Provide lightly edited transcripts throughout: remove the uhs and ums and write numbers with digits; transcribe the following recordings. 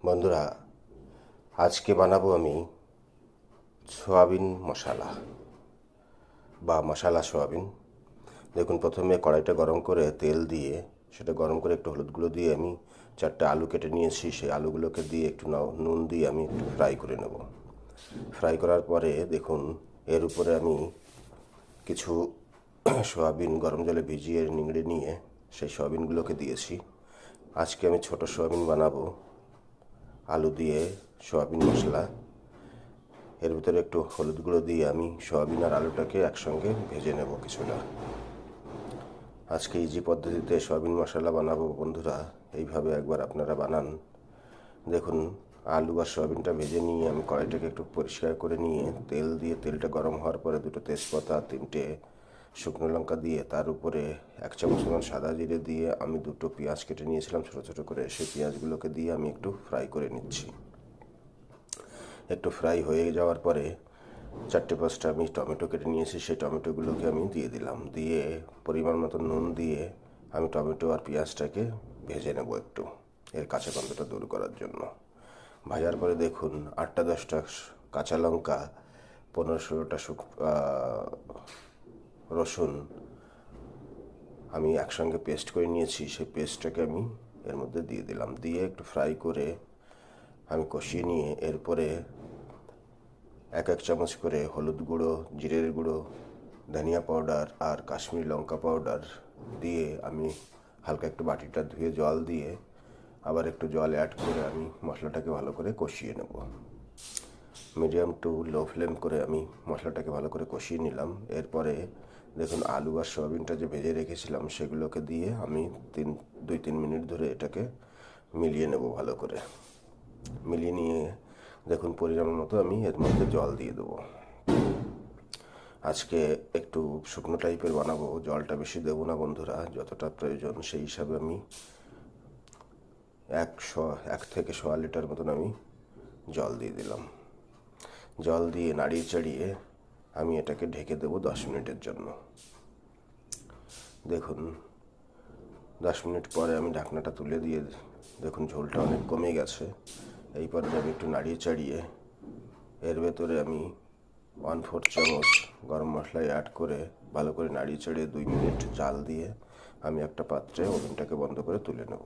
বন্ধুরা, আজকে বানাবো আমি সোয়াবিন মশলা বা মশলা সোয়াবিন। দেখুন, প্রথমে কড়াইটা গরম করে তেল দিয়ে সেটা গরম করে একটু হলুদ গুঁড়ো দিয়ে আমি 4টে আলু কেটে নিয়েছি। সেই আলুগুলোকে দিয়ে একটু নুন দিয়ে আমি একটু ফ্রাই করে নেব। ফ্রাই করার পরে দেখুন, এর উপরে আমি কিছু সোয়াবিন গরম জলে ভিজিয়ে নিংড়ে নিয়ে সেই সোয়াবিনগুলোকে দিয়েছি। আজকে আমি ছোট সোয়াবিন বানাবো, আলু দিয়ে সোয়াবিন মশলা। এর ভিতরে একটু হলুদ গুঁড়ো দিয়ে আমি সোয়াবিন আর আলুটাকে একসঙ্গে ভেজে নেব কিছুটা। আজকে ইজি পদ্ধতিতে সোয়াবিন মশলা বানাবো বন্ধুরা, এইভাবে একবার আপনারা বানান। দেখুন, আলু আর সোয়াবিনটা ভেজে নিয়ে আমি কড়াইটাকে একটু পরিষ্কার করে নিয়ে তেল দিয়ে, তেলটা গরম হওয়ার পরে 2টো তেজপাতা, 3টে শুকনো লঙ্কা দিয়ে তার উপরে 1 চামচ মতো সাদা জিরে দিয়ে আমি 2টো পেঁয়াজ কেটে নিয়েছিলাম ছোটো ছোটো করে, সেই পেঁয়াজগুলোকে দিয়ে আমি একটু ফ্রাই করে নিচ্ছি। একটু ফ্রাই হয়ে যাওয়ার পরে 4টে-5টা আমি টমেটো কেটে নিয়েছি, সেই টমেটোগুলোকে আমি দিয়ে দিলাম। দিয়ে পরিমাণ মতো নুন দিয়ে আমি টমেটো আর পেঁয়াজটাকে ভেজে নেব একটু, এর কাঁচা গন্ধটা দূর করার জন্য। ভাজার পরে দেখুন, 8টা-10টা কাঁচা লঙ্কা, 15-16টা রসুন আমি একসঙ্গে পেস্ট করে নিয়েছি। সেই পেস্টটাকে আমি এর মধ্যে দিয়ে দিলাম। দিয়ে একটু ফ্রাই করে আমি কষিয়ে নিয়ে এরপরে 1 চামচ করে হলুদ গুঁড়ো, জিরের গুঁড়ো, ধনিয়া পাউডার আর কাশ্মীরি লঙ্কা পাউডার দিয়ে আমি হালকা একটু বাটিটা ধুয়ে জল দিয়ে আবার একটু জল অ্যাড করে আমি মশলাটাকে ভালো করে কষিয়ে নেব। মিডিয়াম টু লো ফ্লেম করে আমি মশলাটাকে ভালো করে কষিয়ে নিলাম। এরপরে দেখুন, আলু আর সয়াবিনটা যে ভেজে রেখেছিলাম সেগুলোকে দিয়ে আমি 2-3 মিনিট ধরে এটাকে মিলিয়ে নেব ভালো করে। মিলিয়ে নিয়ে দেখুন, পরিমাণ মতো আমি এর মধ্যে জল দিয়ে দেবো। আজকে একটু শুকনো টাইপের বানাবো, জলটা বেশি দেবো না বন্ধুরা, যতটা প্রয়োজন সেই হিসাবে আমি 1 থেকে 1.25 লিটার মতন আমি জল দিয়ে দিলাম। জল দিয়ে নাড়িয়ে চাড়িয়ে আমি এটাকে ঢেকে দেবো 10 মিনিটের জন্য। দেখুন, 10 মিনিট পরে আমি ঢাকনাটা তুলে দিয়ে দেখুন ঝোলটা অনেক কমে গেছে। এই পর্যায়ে আমি একটু নাড়িয়ে চাড়িয়ে এর ভেতরে আমি 1/4 চামচ গরম মশলা অ্যাড করে ভালো করে নাড়িয়ে চাড়িয়ে 2 মিনিট জাল দিয়ে আমি একটা পাত্রে ওভেনটাকে বন্ধ করে তুলে নেব।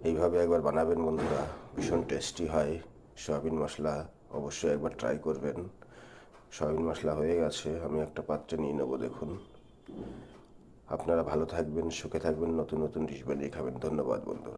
এইভাবে একবার বানাবেন বন্ধুরা, ভীষণ টেস্টি হয় সয়াবিন মশলা। অবশ্যই একবার ট্রাই করবেন। সয়াবিন মশলা হয়ে গেছে, আমি একটা পাত্রে নিয়ে নেব। দেখুন, আপনারা ভালো থাকবেন, সুখে থাকবেন, নতুন নতুন ডিশ বানিয়ে খাবেন। ধন্যবাদ বন্ধুরা।